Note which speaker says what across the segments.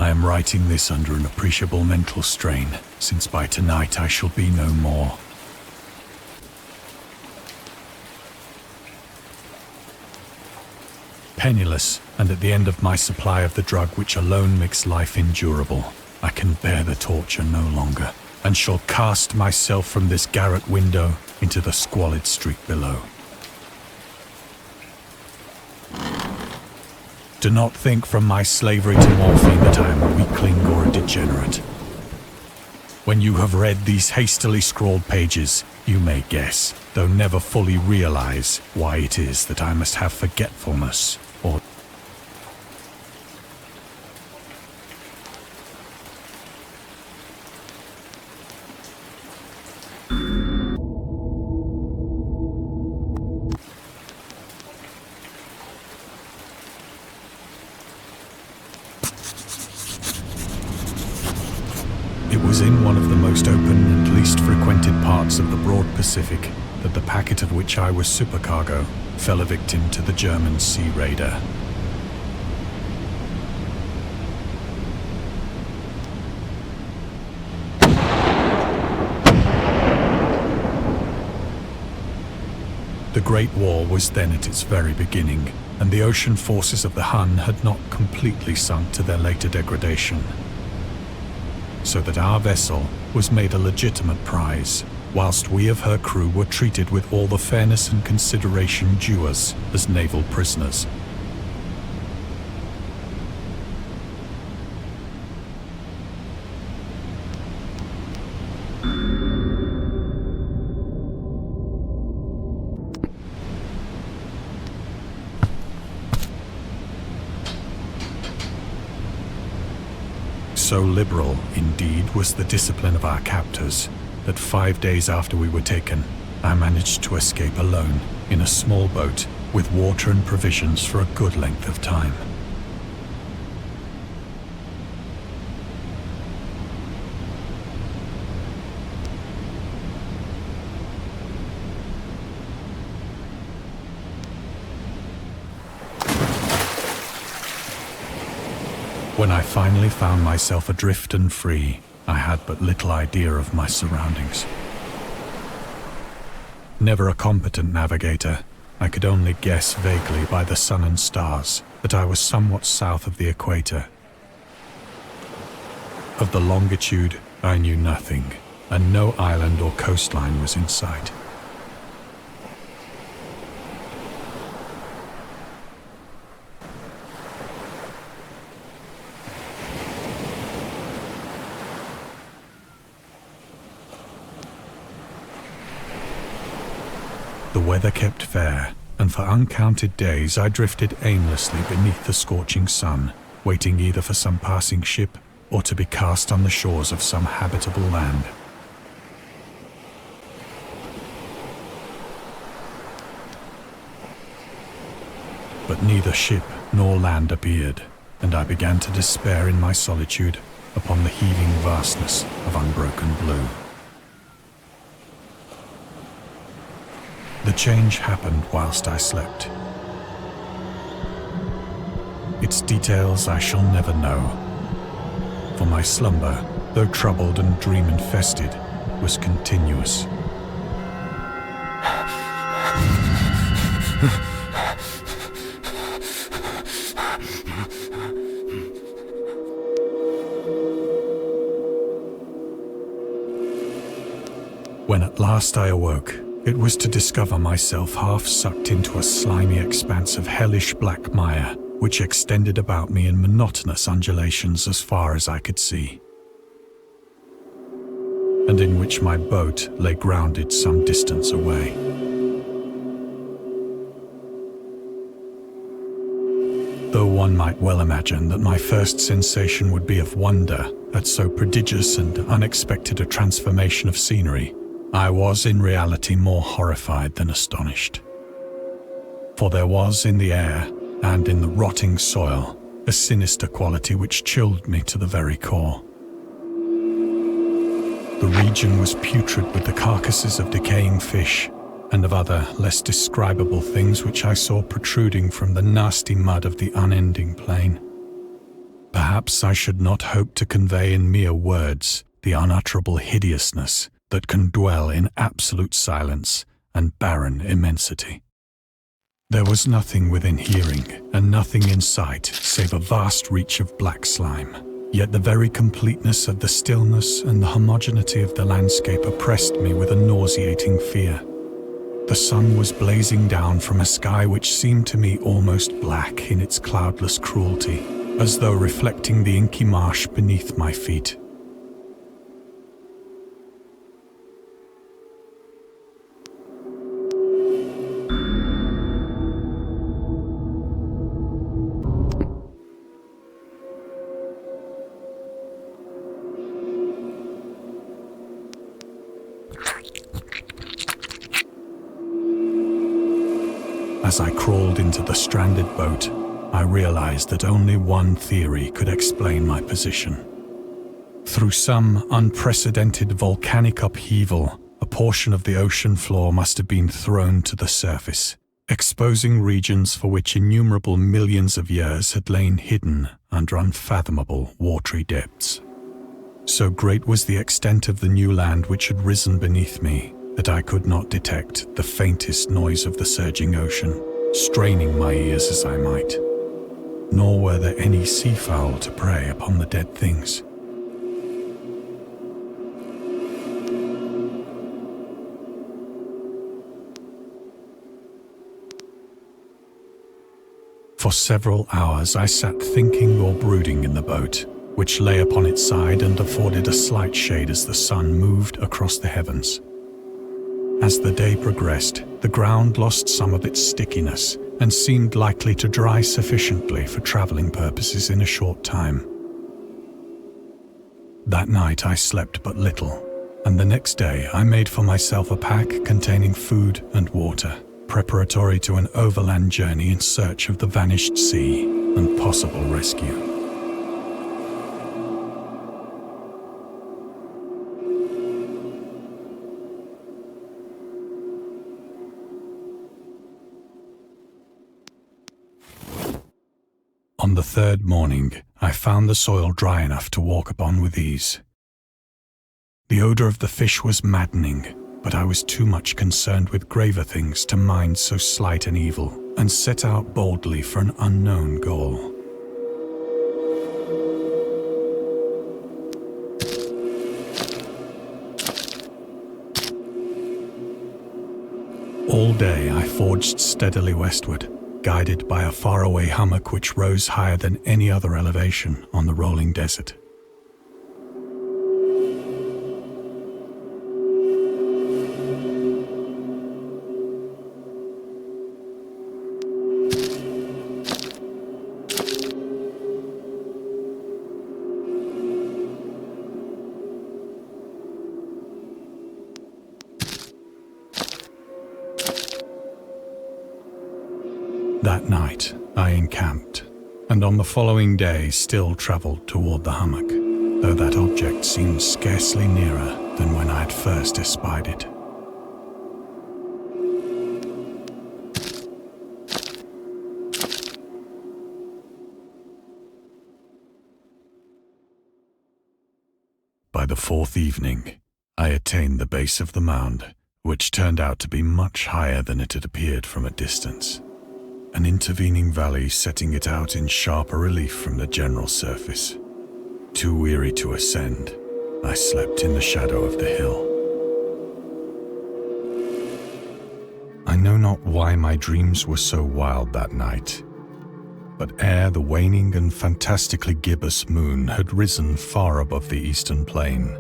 Speaker 1: I am writing this under an appreciable mental strain, since by tonight I shall be no more. Penniless, and at the end of my supply of the drug which alone makes life endurable, I can bear the torture no longer, and shall cast myself from this garret window into the squalid street below. Do not think from my slavery to morphine that I am a weakling or a degenerate. When you have read these hastily scrawled pages, you may guess, though never fully realize, why it is that I must have forgetfulness, or It was in one of the most open and least frequented parts of the broad Pacific that the packet of which I was supercargo fell a victim to the German sea raider. The Great War was then at its very beginning, and the ocean forces of the Hun had not completely sunk to their later degradation, so that our vessel was made a legitimate prize, whilst we of her crew were treated with all the fairness and consideration due us as naval prisoners. So liberal, indeed, was the discipline of our captors, that 5 days after we were taken, I managed to escape alone, in a small boat, with water and provisions for a good length of time. When I finally found myself adrift and free, I had but little idea of my surroundings. Never a competent navigator, I could only guess vaguely by the sun and stars that I was somewhat south of the equator. Of the longitude, I knew nothing, and no island or coastline was in sight. The weather kept fair, and for uncounted days I drifted aimlessly beneath the scorching sun, waiting either for some passing ship or to be cast on the shores of some habitable land. But neither ship nor land appeared, and I began to despair in my solitude upon the heaving vastness of unbroken blue. The change happened whilst I slept. Its details I shall never know, for my slumber, though troubled and dream-infested, was continuous. When at last I awoke, it was to discover myself half sucked into a slimy expanse of hellish black mire, which extended about me in monotonous undulations as far as I could see, and in which my boat lay grounded some distance away. Though one might well imagine that my first sensation would be of wonder at so prodigious and unexpected a transformation of scenery, I was in reality more horrified than astonished. For there was in the air and in the rotting soil a sinister quality which chilled me to the very core. The region was putrid with the carcasses of decaying fish and of other less describable things which I saw protruding from the nasty mud of the unending plain. Perhaps I should not hope to convey in mere words the unutterable hideousness that can dwell in absolute silence and barren immensity. There was nothing within hearing and nothing in sight save a vast reach of black slime. Yet the very completeness of the stillness and the homogeneity of the landscape oppressed me with a nauseating fear. The sun was blazing down from a sky which seemed to me almost black in its cloudless cruelty, as though reflecting the inky marsh beneath my feet. As I crawled into the stranded boat, I realized that only one theory could explain my position. Through some unprecedented volcanic upheaval, a portion of the ocean floor must have been thrown to the surface, exposing regions for which innumerable millions of years had lain hidden under unfathomable watery depths. So great was the extent of the new land which had risen beneath me that I could not detect the faintest noise of the surging ocean, straining my ears as I might. Nor were there any seafowl to prey upon the dead things. For several hours I sat thinking or brooding in the boat, which lay upon its side and afforded a slight shade as the sun moved across the heavens. As the day progressed, the ground lost some of its stickiness and seemed likely to dry sufficiently for traveling purposes in a short time. That night I slept but little, and the next day I made for myself a pack containing food and water, preparatory to an overland journey in search of the vanished sea and possible rescue. On the third morning, I found the soil dry enough to walk upon with ease. The odor of the fish was maddening, but I was too much concerned with graver things to mind so slight an evil, and set out boldly for an unknown goal. All day I forged steadily westward, guided by a faraway hummock which rose higher than any other elevation on the rolling desert. That night, I encamped, and on the following day still travelled toward the hummock, though that object seemed scarcely nearer than when I had first espied it. By the fourth evening, I attained the base of the mound, which turned out to be much higher than it had appeared from a distance. An intervening valley setting it out in sharper relief from the general surface. Too weary to ascend, I slept in the shadow of the hill. I know not why my dreams were so wild that night, but ere the waning and fantastically gibbous moon had risen far above the eastern plain,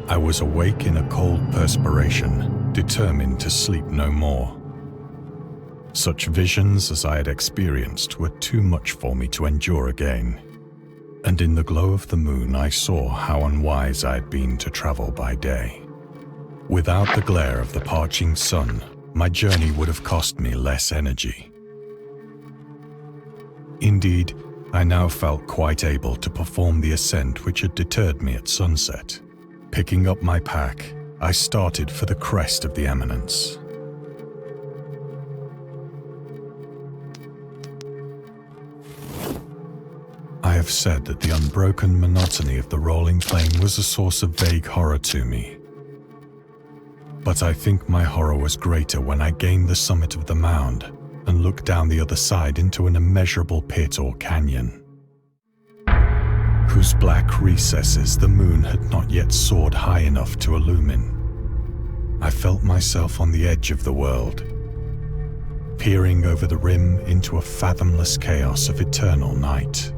Speaker 1: I was awake in a cold perspiration, determined to sleep no more. Such visions as I had experienced were too much for me to endure again, and in the glow of the moon I saw how unwise I had been to travel by day. Without the glare of the parching sun, my journey would have cost me less energy. Indeed, I now felt quite able to perform the ascent which had deterred me at sunset. Picking up my pack, I started for the crest of the eminence. have said that the unbroken monotony of the rolling plain was a source of vague horror to me. But I think my horror was greater when I gained the summit of the mound and looked down the other side into an immeasurable pit or canyon, whose black recesses the moon had not yet soared high enough to illumine. I felt myself on the edge of the world, peering over the rim into a fathomless chaos of eternal night.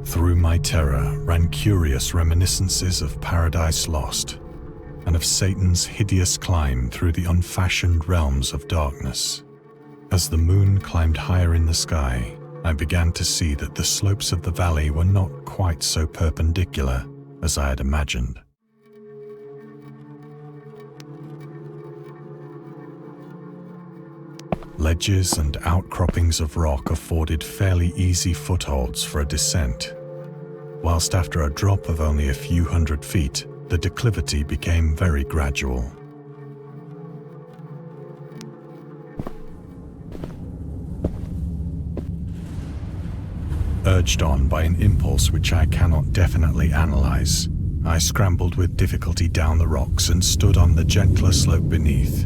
Speaker 1: Through my terror ran curious reminiscences of Paradise Lost and of Satan's hideous climb through the unfashioned realms of darkness. As the moon climbed higher in the sky, I began to see that the slopes of the valley were not quite so perpendicular as I had imagined. Ledges and outcroppings of rock afforded fairly easy footholds for a descent, whilst after a drop of only a few hundred feet, the declivity became very gradual. Urged on by an impulse which I cannot definitely analyze, I scrambled with difficulty down the rocks and stood on the gentler slope beneath,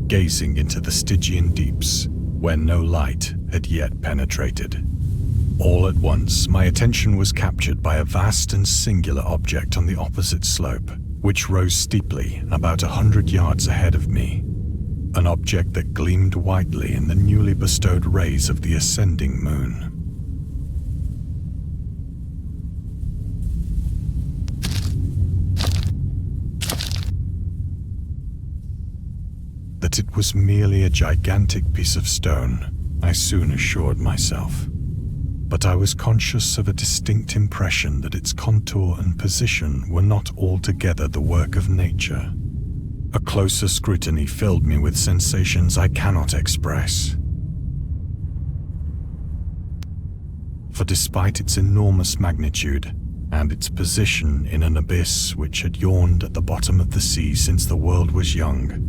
Speaker 1: gazing into the Stygian deeps where no light had yet penetrated. All at once, my attention was captured by a vast and singular object on the opposite slope, which rose steeply about 100 yards ahead of me, an object that gleamed whitely in the newly bestowed rays of the ascending moon. That it was merely a gigantic piece of stone, I soon assured myself. But I was conscious of a distinct impression that its contour and position were not altogether the work of nature. A closer scrutiny filled me with sensations I cannot express. For despite its enormous magnitude and its position in an abyss which had yawned at the bottom of the sea since the world was young,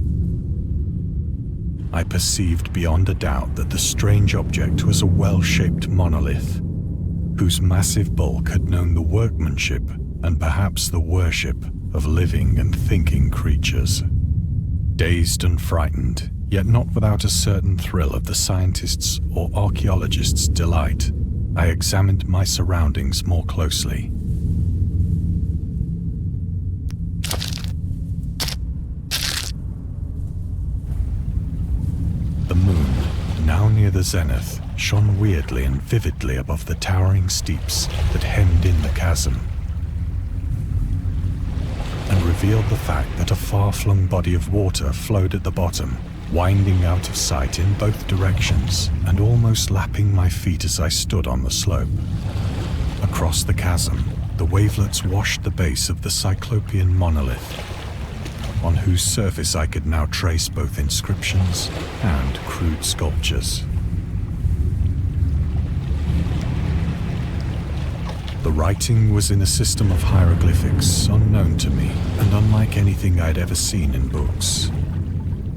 Speaker 1: I perceived beyond a doubt that the strange object was a well-shaped monolith, whose massive bulk had known the workmanship and perhaps the worship of living and thinking creatures. Dazed and frightened, yet not without a certain thrill of the scientist's or archaeologist's delight, I examined my surroundings more closely. The moon, now near the zenith, shone weirdly and vividly above the towering steeps that hemmed in the chasm, and revealed the fact that a far-flung body of water flowed at the bottom, winding out of sight in both directions and almost lapping my feet as I stood on the slope. Across the chasm, the wavelets washed the base of the Cyclopean monolith, on whose surface I could now trace both inscriptions and crude sculptures. The writing was in a system of hieroglyphics unknown to me and unlike anything I'd ever seen in books,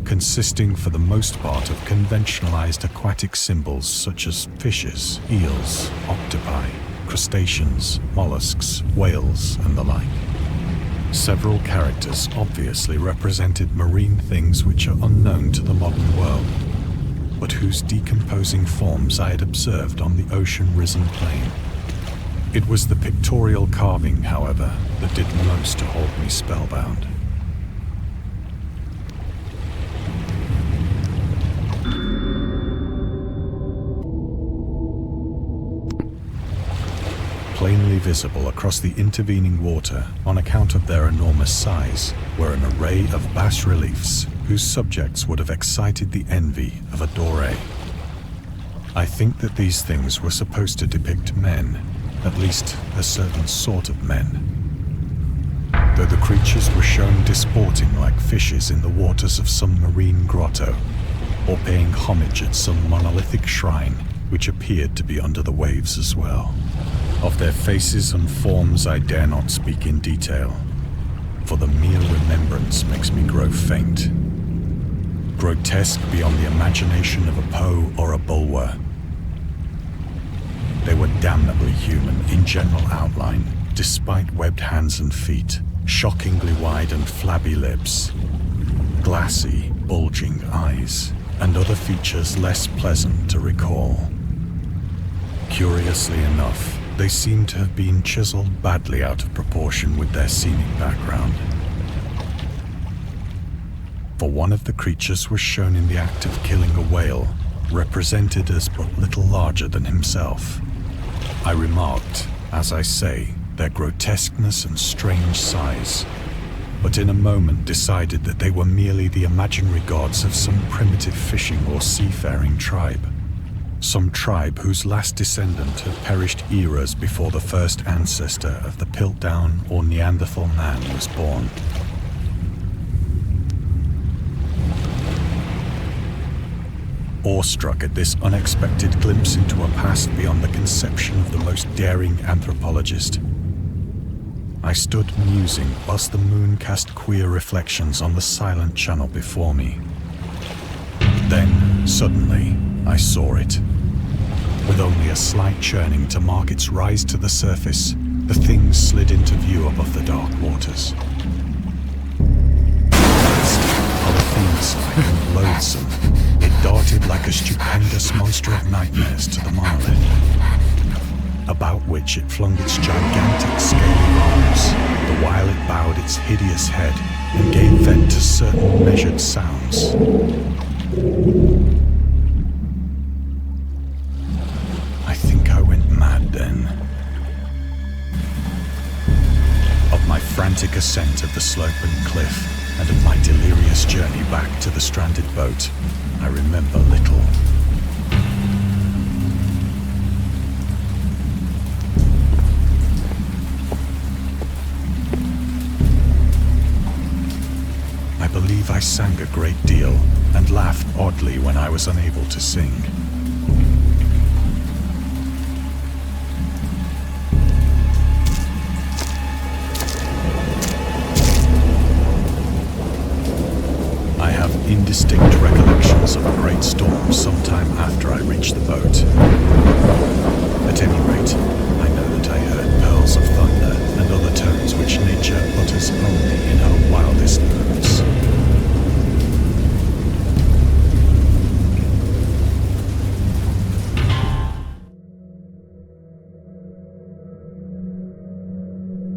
Speaker 1: consisting for the most part of conventionalized aquatic symbols such as fishes, eels, octopi, crustaceans, mollusks, whales, and the like. Several characters obviously represented marine things which are unknown to the modern world, but whose decomposing forms I had observed on the ocean-risen plain. It was the pictorial carving, however, that did most to hold me spellbound. Plainly visible across the intervening water on account of their enormous size were an array of bas-reliefs whose subjects would have excited the envy of a Doré. I think that these things were supposed to depict men, at least a certain sort of men, though the creatures were shown disporting like fishes in the waters of some marine grotto, or paying homage at some monolithic shrine which appeared to be under the waves as well. Of their faces and forms I dare not speak in detail, for the mere remembrance makes me grow faint. Grotesque beyond the imagination of a Poe or a Bulwer. They were damnably human in general outline, despite webbed hands and feet, shockingly wide and flabby lips, glassy, bulging eyes, and other features less pleasant to recall. Curiously enough, they seemed to have been chiseled badly out of proportion with their scenic background. For one of the creatures was shown in the act of killing a whale, represented as but little larger than himself. I remarked, as I say, their grotesqueness and strange size, but in a moment decided that they were merely the imaginary gods of some primitive fishing or seafaring tribe. Some tribe whose last descendant had perished eras before the first ancestor of the Piltdown or Neanderthal man was born. Awestruck at this unexpected glimpse into a past beyond the conception of the most daring anthropologist, I stood musing whilst the moon cast queer reflections on the silent channel before me. Then, suddenly, I saw it. With only a slight churning to mark its rise to the surface, the thing slid into view above the dark waters. Vast, polyphemus-like and loathsome, it darted like a stupendous monster of nightmares to the monolith, about which it flung its gigantic scaly arms, the while it bowed its hideous head and gave vent to certain measured sounds. I think I went mad then. Of my frantic ascent of the sloping cliff and of my delirious journey back to the stranded boat, I remember little. I believe I sang a great deal and laughed oddly when I was unable to sing. I have indistinct recollections of a great storm sometime after I reached the boat. At any rate, I know that I heard pearls of thunder and other tones which nature utters only in her wildest moods.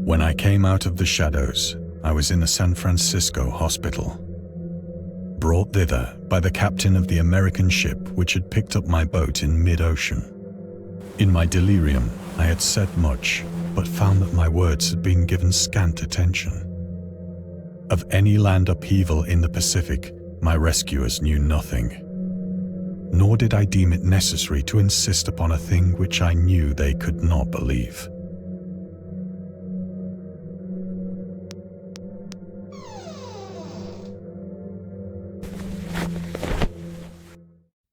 Speaker 1: When I came out of the shadows, I was in a San Francisco hospital, brought thither by the captain of the American ship which had picked up my boat in mid-ocean. In my delirium, I had said much, but found that my words had been given scant attention. Of any land upheaval in the Pacific, my rescuers knew nothing. Nor did I deem it necessary to insist upon a thing which I knew they could not believe.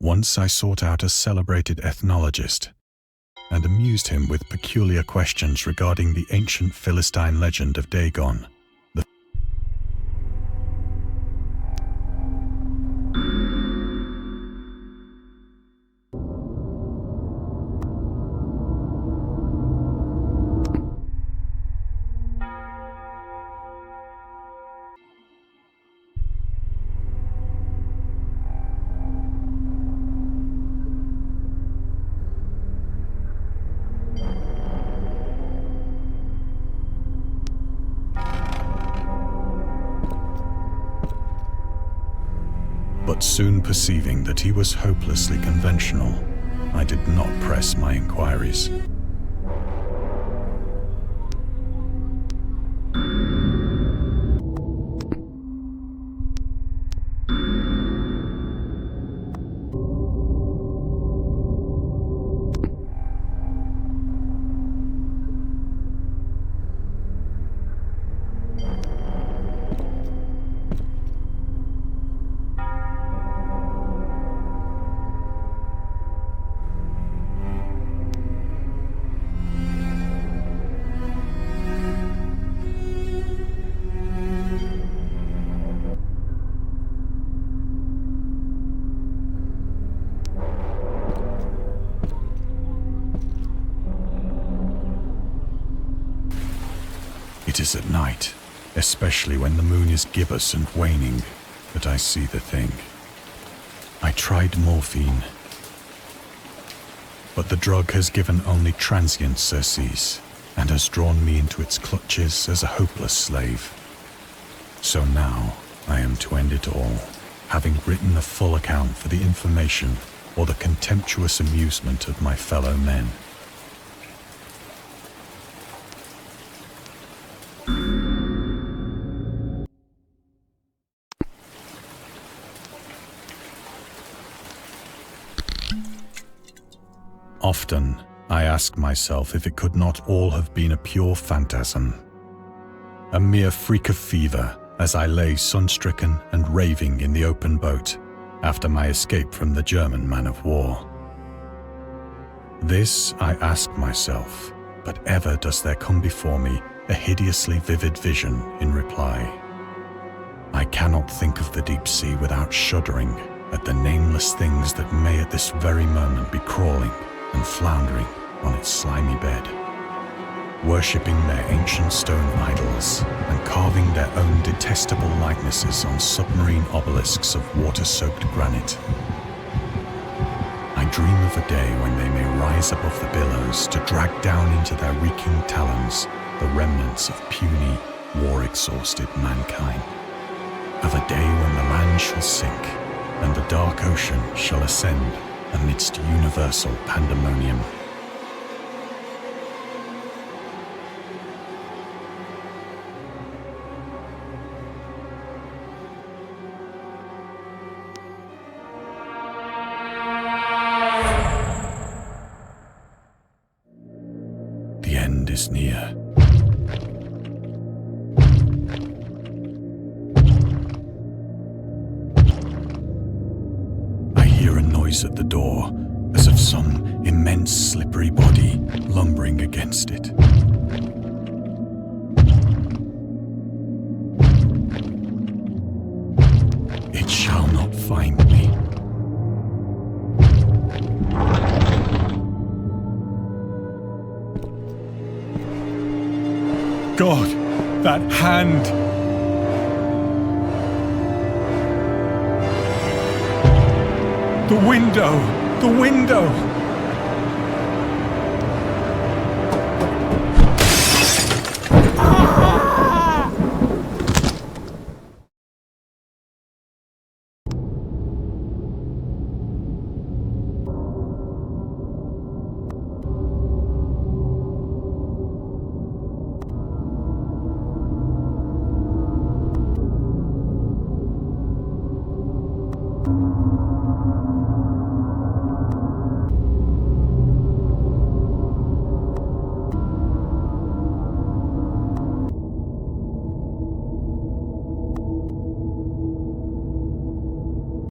Speaker 1: Once I sought out a celebrated ethnologist and amused him with peculiar questions regarding the ancient Philistine legend of Dagon. But soon perceiving that he was hopelessly conventional, I did not press my inquiries. It is at night, especially when the moon is gibbous and waning, that I see the thing. I tried morphine, but the drug has given only transient surcease and has drawn me into its clutches as a hopeless slave. So now I am to end it all, having written a full account for the information or the contemptuous amusement of my fellow men. Often, I ask myself if it could not all have been a pure phantasm, a mere freak of fever as I lay sun-stricken and raving in the open boat after my escape from the German man-of-war. This I ask myself, but ever does there come before me a hideously vivid vision in reply. I cannot think of the deep sea without shuddering at the nameless things that may at this very moment be crawling and floundering on its slimy bed, worshipping their ancient stone idols and carving their own detestable likenesses on submarine obelisks of water-soaked granite. I dream of a day when they may rise above the billows to drag down into their reeking talons the remnants of puny, war-exhausted mankind. Of a day when the land shall sink and the dark ocean shall ascend amidst universal pandemonium. The end is near. At the door, as of some immense slippery body lumbering against it. It shall not find me. God, that hand! The window! The window!